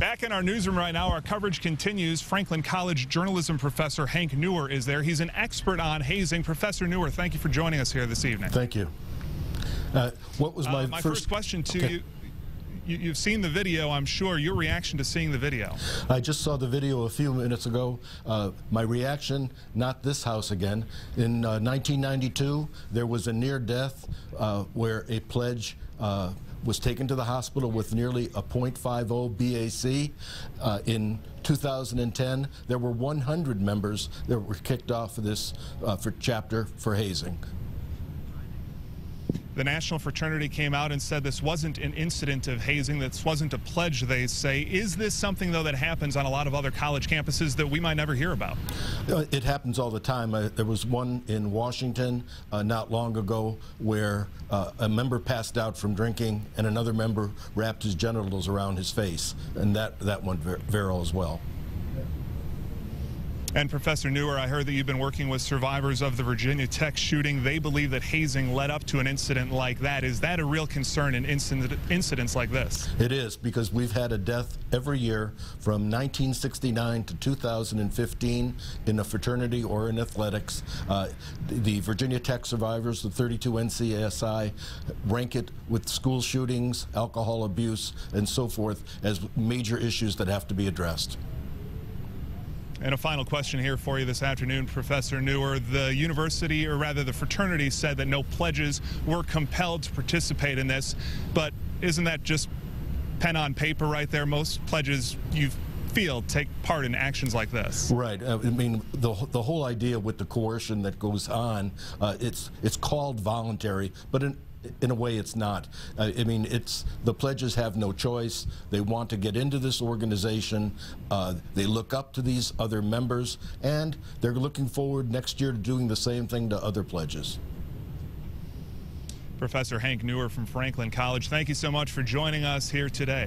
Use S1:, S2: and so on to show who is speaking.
S1: Back in our newsroom right now, our coverage continues. Franklin College journalism professor Hank Neuer is there. He's an expert on hazing. Professor Neuer, thank you for joining us here this evening.
S2: Thank you. What was my
S1: first question to you? You've seen the video, I'm sure. Your reaction to seeing the video?
S2: I just saw the video a few minutes ago. My reaction, not this house again. In 1992, there was a near death where a pledge was taken to the hospital with nearly a .50 BAC. In 2010, there were 100 members that were kicked off of this chapter for hazing.
S1: The National Fraternity came out and said this wasn't an incident of hazing, this wasn't a pledge, they say. Is this something, though, that happens on a lot of other college campuses that we might never hear about?
S2: It happens all the time. There was one in Washington not long ago where a member passed out from drinking and another member wrapped his genitals around his face, and that went viral as well.
S1: And Professor Neuer, I heard that you've been working with survivors of the Virginia Tech shooting. They believe that hazing led up to an incident like that. Is that a real concern in incidents like this?
S2: It is, because we've had a death every year from 1969 to 2015 in a fraternity or in athletics. The Virginia Tech survivors, the 32 NCSI, rank it with school shootings, alcohol abuse, and so forth as major issues that have to be addressed.
S1: And a final question here for you this afternoon, Professor Neuer. The university, or rather the fraternity, said that no pledges were compelled to participate in this. But isn't that just pen on paper right there? Most pledges you feel take part in actions like this. Right.
S2: I mean, the whole idea with the coercion that goes on, it's called voluntary, but in a way it's not. I mean, the pledges have no choice. They want to get into this organization. They look up to these other members, and they're looking forward next year to doing the same thing to other pledges.
S1: Professor Hank Neuer from Franklin College, thank you so much for joining us here today.